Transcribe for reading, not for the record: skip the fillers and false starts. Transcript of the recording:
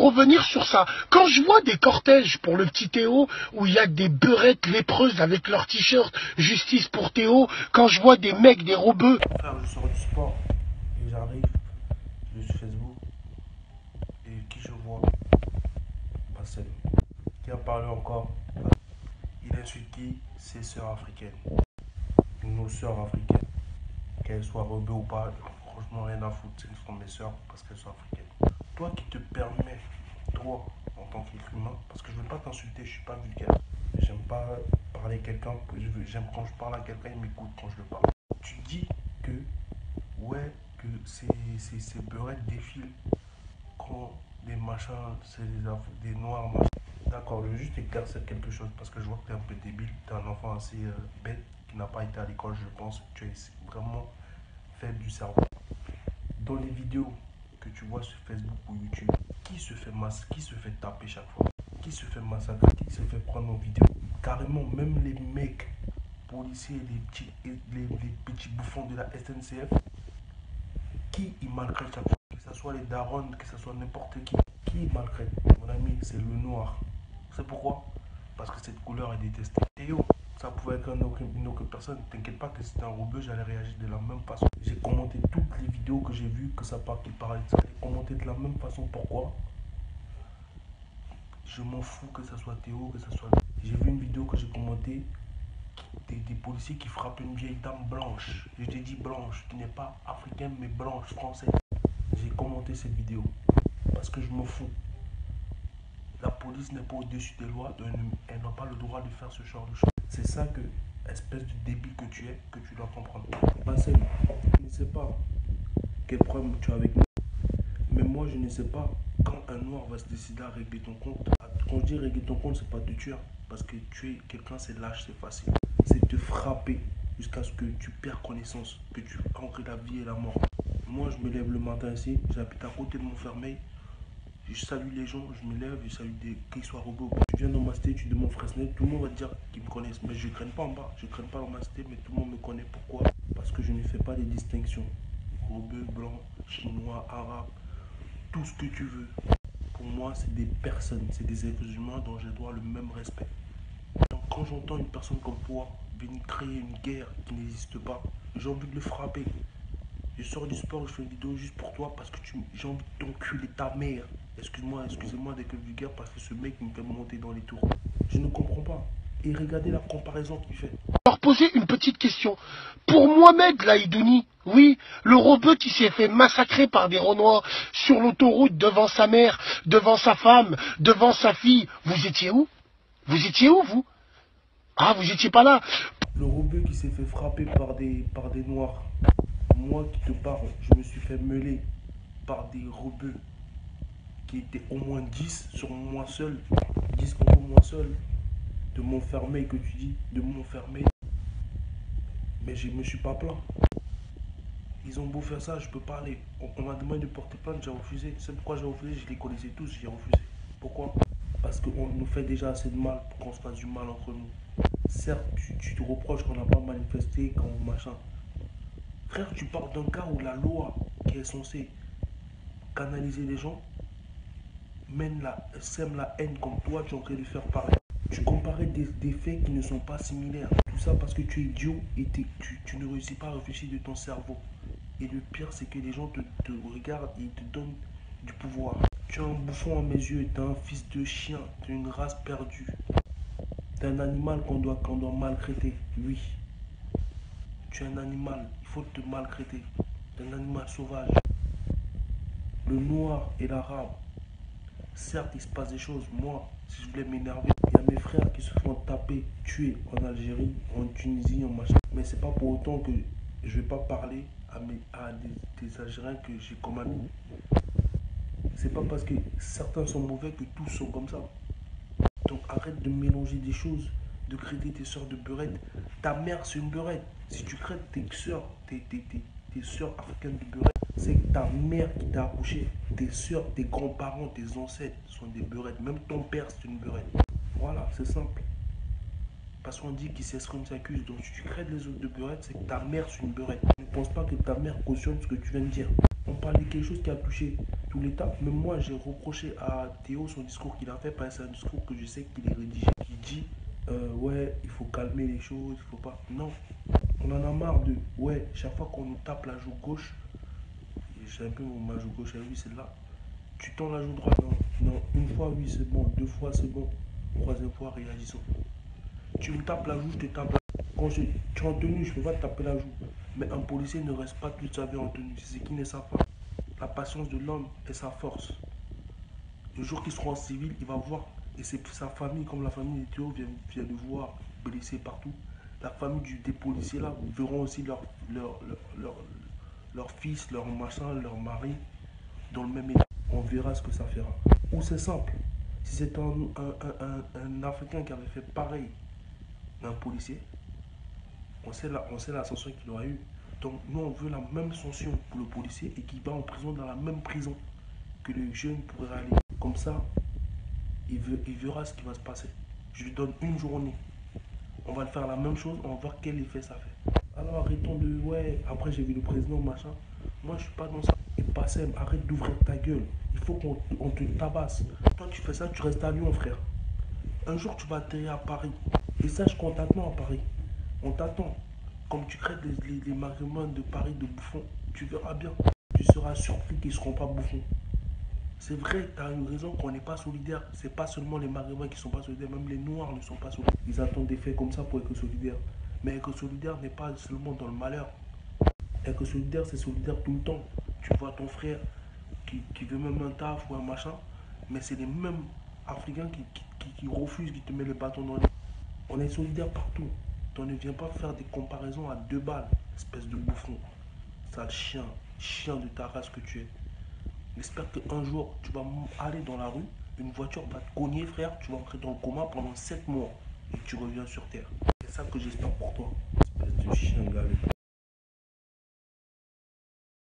revenir sur ça. Quand je vois des cortèges pour le petit Théo, où il y a des beurettes lépreuses avec leur t-shirt « Justice pour Théo », quand je vois des mecs, des robeux... Frère, je sors du sport et j'arrive, je suis Facebook, et qui je vois? Bassem. Qui a parlé encore? Il insulte qui? Ses sœurs africaines. Nos sœurs africaines. Qu'elles soient rebelles ou pas, franchement rien à foutre, ce sont mes sœurs parce qu'elles sont africaines. Toi qui te permets, toi, en tant qu'être humain, parce que je ne veux pas t'insulter, je ne suis pas vulgaire. J'aime pas parler à quelqu'un, j'aime quand je parle à quelqu'un, il m'écoute quand je le parle. Tu dis que, ouais, que ces beurettes défilent quand des machins, c'est des noirs, machins. D'accord, je veux juste éclaircir quelque chose parce que je vois que tu es un peu débile, tu es un enfant assez bête qui n'a pas été à l'école, je pense. Tu es vraiment faible du cerveau. Dans les vidéos que tu vois sur Facebook ou YouTube, qui se fait taper chaque fois? Qui se fait massacrer? Qui se fait prendre en vidéo? Carrément, même les mecs policiers, les petits bouffons de la SNCF, qui ils maltraitent chaque fois? Que ce soit les darons, que ce soit n'importe qui ils maltraitent? Mon ami, c'est le noir. C'est pourquoi? Parce que cette couleur est détestée. Théo, ça pouvait être une autre personne. T'inquiète pas que c'était un rebeu, j'allais réagir de la même façon. J'ai commenté toutes les vidéos que j'ai vues, que ça qu'il parlait de ça. J'ai commenté de la même façon. Pourquoi? Je m'en fous que ça soit Théo, que ça soit... J'ai vu une vidéo que j'ai commentée des policiers qui frappent une vieille dame blanche. Je t'ai dit blanche, qui n'est pas africaine mais blanche, française. J'ai commenté cette vidéo parce que je m'en fous. La police n'est pas au-dessus des lois, elle n'a pas le droit de faire ce genre de choses. C'est ça que, espèce de débile que tu es, que tu dois comprendre. Bassem, je ne sais pas quel problème tu as avec moi, mais moi je ne sais pas quand un noir va se décider à régler ton compte. Quand je dis régler ton compte, c'est pas te tuer, parce que tuer quelqu'un c'est lâche, c'est facile. C'est te frapper jusqu'à ce que tu perds connaissance, que tu entre la vie et la mort. Moi je me lève le matin ici, j'habite à côté de Montfermeil. Je salue les gens, je me lève, je salue qu'ils soient robots. Tu viens dans ma cité, tu demandes Fresnel, tout le monde va te dire qu'ils me connaissent. Mais je ne craigne pas en bas, je ne craigne pas dans ma cité, mais tout le monde me connaît. Pourquoi? Parce que je ne fais pas de distinction. Rebeu, blanc, chinois, arabe, tout ce que tu veux. Pour moi, c'est des personnes, c'est des êtres humains dont je dois le même respect. Donc quand j'entends une personne comme toi venir créer une guerre qui n'existe pas, j'ai envie de le frapper. Je sors du sport, je fais une vidéo juste pour toi parce que j'ai envie de t'enculer ta mère. Excusez-moi d'être vulgaire parce que ce mec me fait monter dans les tours. Je ne comprends pas. Et regardez la comparaison qu'il fait. Leur poser une petite question. Pour Mohamed Laïdouni, oui, le rebeu qui s'est fait massacrer par des Renois sur l'autoroute devant sa mère, devant sa femme, devant sa fille, vous étiez où? Vous étiez où, vous? Ah, vous étiez pas là. Le rebeu qui s'est fait frapper par des noirs. Moi qui te parle, je me suis fait meuler par des rebeux qui étaient au moins 10 sur moi seul. 10 contre moi seul. De Montfermeil que tu dis, de Montfermeil. Mais je ne me suis pas plaint. Ils ont beau faire ça, je peux pas aller. On m'a demandé de porter plainte, j'ai refusé. C'est pourquoi j'ai refusé, je les connaissais tous, j'ai refusé. Pourquoi? Parce qu'on nous fait déjà assez de mal pour qu'on se fasse du mal entre nous. Certes, tu te reproches qu'on n'a pas manifesté, qu'on machin. Frère, tu parles d'un cas où la loi qui est censée canaliser les gens sème la haine comme toi, tu es en train de faire pareil. Tu comparais des faits qui ne sont pas similaires. Tout ça parce que tu es idiot et tu ne réussis pas à réfléchir de ton cerveau. Et le pire, c'est que les gens te regardent et ils te donnent du pouvoir. Tu es un bouffon à mes yeux, tu es un fils de chien, tu es une race perdue. Tu es un animal qu'on doit maltraiter, oui. Tu es un animal, il faut te maltraiter. Tu es un animal sauvage. Le noir et l'arabe, certes, il se passe des choses. Moi, si je voulais m'énerver, il y a mes frères qui se font taper, tuer en Algérie, en Tunisie, en machin. Mais c'est pas pour autant que je vais pas parler à des Algériens que j'ai comme amis. C'est pas parce que certains sont mauvais que tous sont comme ça. Donc arrête de mélanger des choses, de traiter tes soeurs de beurette. Ta mère, c'est une beurette. Si tu traites tes soeurs, tes soeurs africaines de beurette, c'est ta mère qui t'a accouché. Tes soeurs, tes grands-parents, tes ancêtres sont des beurettes. Même ton père, c'est une beurette. Voilà, c'est simple. Parce qu'on dit qu'il s'exprime s'accuse. Donc si tu crées les autres de beurette, c'est que ta mère, c'est une beurette. Ne pense pas que ta mère cautionne ce que tu viens de dire. On parle de quelque chose qui a touché tout l'État. Même moi, j'ai reproché à Théo son discours qu'il a fait, parce que c'est un discours que je sais qu'il est rédigé, qui dit ouais, il faut calmer les choses, il faut pas. Non, on en a marre de ouais, chaque fois qu'on nous tape la joue gauche, et j'ai un peu ma joue gauche à lui, c'est là. Tu tends la joue droite, non, non, une fois oui c'est bon, deux fois c'est bon, troisième fois réagissons. Tu me tapes la joue, je te tape la joue. Quand tu es en tenue, je ne peux pas te taper la joue. Mais un policier ne reste pas toute sa vie en tenue, c'est ce qu'ils ne savent pas. La patience de l'homme est sa force. Le jour qu'il sera en civil, il va voir, et c'est sa famille, comme la famille de Théo vient de voir, blessé partout. La famille des policiers là verront aussi leur fils, leur machin, leur mari dans le même état. On verra ce que ça fera. Ou c'est simple. Si c'est un Africain qui avait fait pareil à un policier, on sait la sanction qu'il aura eu. Donc nous on veut la même sanction pour le policier et qu'il va en prison dans la même prison que le jeune pourrait aller. Comme ça, il verra ce qui va se passer. Je lui donne une journée. On va faire la même chose, on va voir quel effet ça fait. Alors arrêtons de ouais, après j'ai vu le président machin. Moi je suis pas dans ça. Et Bassem, arrête d'ouvrir ta gueule. Il faut qu'on te tabasse. Toi tu fais ça, tu restes à Lyon frère. Un jour tu vas atterrir à Paris. Et sache qu'on t'attend à Paris. On t'attend. Comme tu crées les marquements de Paris de bouffons, tu verras bien. Tu seras surpris qu'ils ne seront pas bouffons. C'est vrai, tu as une raison qu'on n'est pas solidaire. C'est pas seulement les Maghrébins qui ne sont pas solidaires, même les Noirs ne sont pas solidaires. Ils attendent des faits comme ça pour être solidaires. Mais être solidaire n'est pas seulement dans le malheur. Être solidaire, c'est solidaire tout le temps. Tu vois ton frère qui veut même un taf ou un machin, mais c'est les mêmes Africains qui refusent, qui te mettent le bâton dans les... On est solidaire partout. On ne viens pas faire des comparaisons à deux balles, espèce de bouffon. Sale chien, chien de ta race que tu es. J'espère qu'un jour, tu vas aller dans la rue, une voiture va te cogner, frère, tu vas entrer dans le coma pendant 7 mois et tu reviens sur Terre. C'est ça que j'espère pour toi, espèce de chien, gars.